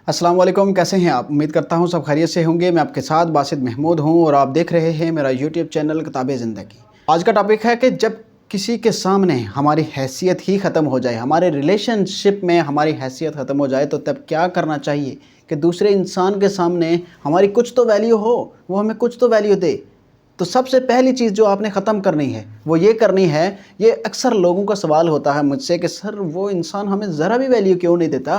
अस्सलाम वालेकुम, कैसे हैं आप? उम्मीद करता हूँ सब खैरियत से होंगे। मैं आपके साथ बासित महमूद हूँ और आप देख रहे हैं मेरा यूट्यूब चैनल किताब ज़िंदगी। आज का टॉपिक है कि जब किसी के सामने हमारी हैसियत ही ख़त्म हो जाए, हमारे रिलेशनशिप में हमारी हैसियत ख़त्म हो जाए तो तब क्या करना चाहिए कि दूसरे इंसान के सामने हमारी कुछ तो वैल्यू हो, वो हमें कुछ तो वैल्यू दे। तो सबसे पहली चीज़ जो आपने ख़त्म करनी है वो ये करनी है, ये अक्सर लोगों का सवाल होता है मुझसे कि सर वो इंसान हमें ज़रा भी वैल्यू क्यों नहीं देता।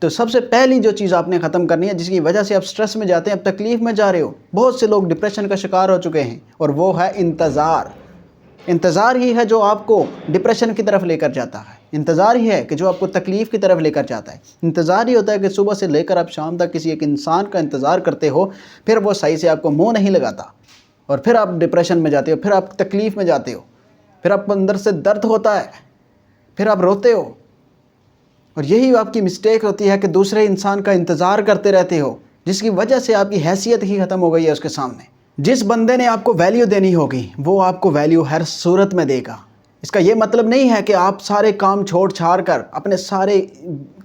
तो सबसे पहली जो चीज़ आपने ख़त्म करनी है जिसकी वजह से आप स्ट्रेस में जाते हैं, आप तकलीफ़ में जा रहे हो, बहुत से लोग डिप्रेशन का शिकार हो चुके हैं, और वो है इंतज़ार। इंतज़ार ही है जो आपको डिप्रेशन की तरफ लेकर जाता है। इंतज़ार ही है कि जो आपको तकलीफ़ की तरफ लेकर जाता है। इंतज़ार ही होता है कि सुबह से लेकर आप शाम तक किसी एक इंसान का इंतज़ार करते हो, फिर वो सही से आपको मुँह नहीं लगाता और फिर आप डिप्रेशन में जाते हो, फिर आप तकलीफ़ में जाते हो, फिर आपको अंदर से दर्द होता है, फिर आप रोते हो। और यही आपकी मिस्टेक होती है कि दूसरे इंसान का इंतज़ार करते रहते हो, जिसकी वजह से आपकी हैसियत ही ख़त्म हो गई है उसके सामने। जिस बंदे ने आपको वैल्यू देनी होगी वो आपको वैल्यू हर सूरत में देगा। इसका ये मतलब नहीं है कि आप सारे काम छोड़ छाड़ कर, अपने सारे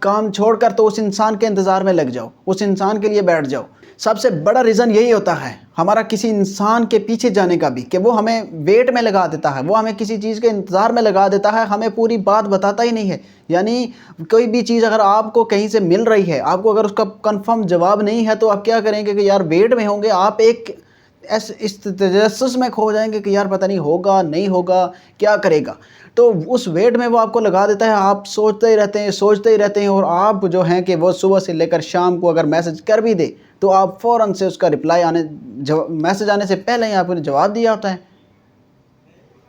काम छोड़ कर तो उस इंसान के इंतज़ार में लग जाओ, उस इंसान के लिए बैठ जाओ। सबसे बड़ा रीज़न यही होता है हमारा किसी इंसान के पीछे जाने का भी, कि वो हमें वेट में लगा देता है, वो हमें किसी चीज़ के इंतज़ार में लगा देता है, हमें पूरी बात बताता ही नहीं है। यानी कोई भी चीज़ अगर आपको कहीं से मिल रही है, आपको अगर उसका कंफर्म जवाब नहीं है तो आप क्या करेंगे कि यार वेट में होंगे, आप एक इस तजस्सुस में खो जाएंगे कि यार पता नहीं होगा नहीं होगा, क्या करेगा। तो उस वेट में वो आपको लगा देता है, आप सोचते ही रहते हैं, सोचते ही रहते हैं, और आप जो हैं कि वो सुबह से लेकर शाम को अगर मैसेज कर भी दे तो आप फ़ौरन से उसका रिप्लाई मैसेज आने से पहले ही आपने जवाब दिया होता है।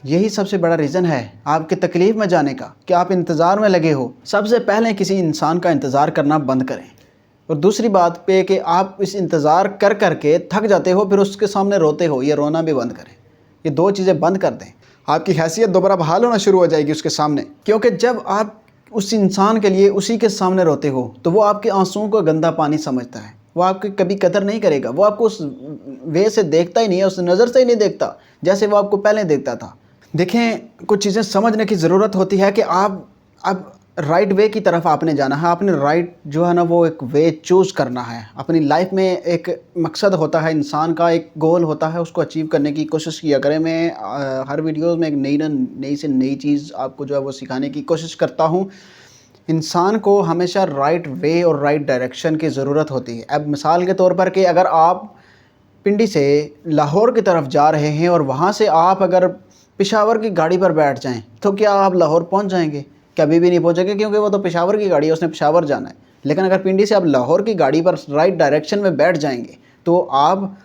यही सबसे बड़ा रीज़न है आपकी तकलीफ़ में जाने का कि आप इंतज़ार में लगे हो। सबसे पहले किसी इंसान का इंतज़ार करना बंद करें। और दूसरी बात पे कि आप इस इंतज़ार कर कर के थक जाते हो, फिर उसके सामने रोते हो, ये रोना भी बंद करें। ये दो चीज़ें बंद कर दें, आपकी हैसियत दोबारा बहाल होना शुरू हो जाएगी उसके सामने। क्योंकि जब आप उस इंसान के लिए उसी के सामने रोते हो तो वो आपके आंसुओं को गंदा पानी समझता है, वो आपकी कभी कदर नहीं करेगा, वो आपको उस वे से देखता ही नहीं है, उस नज़र से ही नहीं देखता जैसे वो आपको पहले देखता था। देखें, कुछ चीज़ें समझने की ज़रूरत होती है कि आप अब राइट वे की तरफ आपने जाना है, आपने राइट जो है ना वो एक वे चूज़ करना है। अपनी लाइफ में एक मकसद होता है, इंसान का एक गोल होता है, उसको अचीव करने की कोशिश किया करें। मैं हर वीडियोज़ में एक नई से नई चीज़ आपको जो है वो सिखाने की कोशिश करता हूँ। इंसान को हमेशा राइट वे और राइट डायरेक्शन की ज़रूरत होती है। अब मिसाल के तौर पर कि अगर आप पिंडी से लाहौर की तरफ जा रहे हैं और वहाँ से आप अगर पेशावर की गाड़ी पर बैठ जाएं तो क्या आप लाहौर पहुँच जाएंगे? कभी भी नहीं पहुँचेंगे, क्योंकि वो तो पेशावर की गाड़ी है, उसने पेशावर जाना है। लेकिन अगर पिंडी से आप लाहौर की गाड़ी पर राइट डायरेक्शन में बैठ जाएंगे तो आप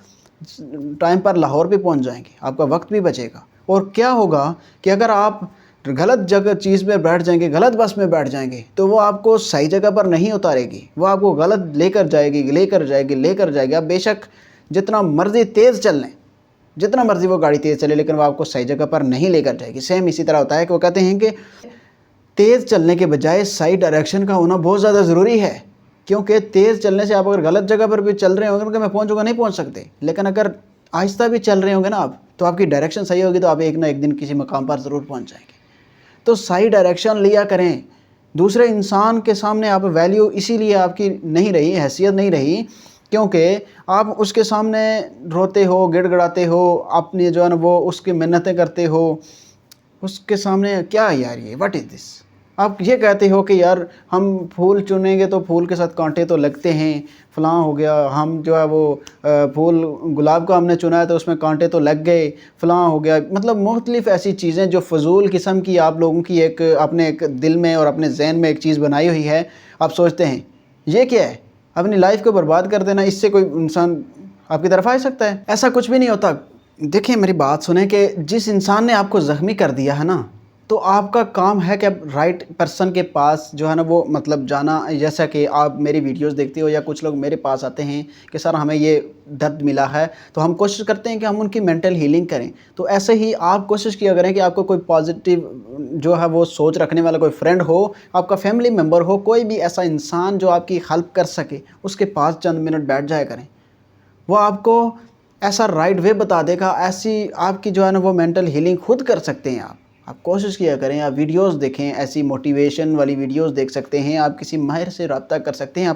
टाइम पर लाहौर भी पहुँच जाएंगे, आपका वक्त भी बचेगा। और क्या होगा कि अगर आप गलत जगह चीज़ में बैठ जाएंगे, गलत बस में बैठ जाएंगे तो वो आपको सही जगह पर नहीं उतारेगी, वो आपको गलत लेकर जाएगी। आप बेशक जितना मर्ज़ी तेज़ चल लें, जितना मर्ज़ी वो गाड़ी तेज़ चले, लेकिन वो आपको सही जगह पर नहीं लेकर जाएगी। सेम इसी तरह होता है कि वो कहते हैं कि तेज़ चलने के बजाय सही डायरेक्शन का होना बहुत ज़्यादा ज़रूरी है। क्योंकि तेज़ चलने से आप अगर गलत जगह पर भी चल रहे होंगे कि मैं पहुँचूँगा, नहीं पहुँच सकते। लेकिन अगर आहिस्ता भी चल रहे होंगे ना आप, तो आपकी डायरेक्शन सही होगी तो आप एक ना एक दिन किसी मकाम पर ज़रूर पहुँच जाएंगे। तो सही डायरेक्शन लिया करें। दूसरे इंसान के सामने आप वैल्यू इसीलिए आपकी नहीं रही, हैसियत नहीं रही, क्योंकि आप उसके सामने रोते हो, गिड़गिड़ाते हो, अपनी जो है ना वो उसकी मिन्नतें करते हो उसके सामने। क्या यार ये व्हाट इज़ दिस? आप ये कहते हो कि यार हम फूल चुनेंगे तो फूल के साथ कांटे तो लगते हैं, फ़लाँ हो गया, हम जो है वो फूल गुलाब का हमने चुना है तो उसमें कांटे तो लग गए, फ़लाँ हो गया। मतलब मुख्तलिफ़ ऐसी चीज़ें जो फ़जूल किस्म की आप लोगों की एक अपने एक दिल में और अपने जहन में एक चीज़ बनाई हुई है। आप सोचते हैं ये क्या है, अपनी लाइफ को बर्बाद कर देना, इससे कोई इंसान आपकी तरफ आ सकता है? ऐसा कुछ भी नहीं होता। देखिए मेरी बात सुने कि जिस इंसान ने आपको ज़ख्मी कर दिया है ना, तो आपका काम है कि अब राइट पर्सन के पास जो है ना वो मतलब जाना। जैसा कि आप मेरी वीडियोस देखते हो या कुछ लोग मेरे पास आते हैं कि सर हमें ये दर्द मिला है, तो हम कोशिश करते हैं कि हम उनकी मेंटल हीलिंग करें। तो ऐसे ही आप कोशिश किया करें कि आपको कोई पॉजिटिव जो है वो सोच रखने वाला कोई फ्रेंड हो, आपका फैमिली मेम्बर हो, कोई भी ऐसा इंसान जो आपकी हेल्प कर सके, उसके पास चंद मिनट बैठ जाया करें। वो आपको ऐसा राइट वे बता देगा, ऐसी आपकी जो है ना वो मेंटल हीलिंग खुद कर सकते हैं آپ کوشش کیا کریں، آپ ویڈیوز دیکھیں، ایسی موٹیویشن والی ویڈیوز دیکھ سکتے ہیں، آپ کسی ماہر سے رابطہ کر سکتے ہیں،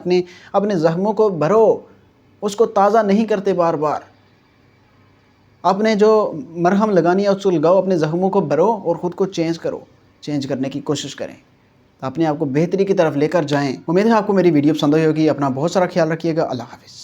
اپنے زخموں کو بھرو، اس کو تازہ نہیں کرتے بار بار، اپنے جو مرہم لگانی ہے اس کو لگاؤ، اپنے زخموں کو بھرو اور خود کو چینج کرنے کی کوشش کریں، اپنے آپ کو بہتری کی طرف لے کر جائیں۔ امید ہے آپ کو میری ویڈیو پسند ہوئی ہوگی، اپنا بہت سارا خیال رکھیے گا، اللہ حافظ۔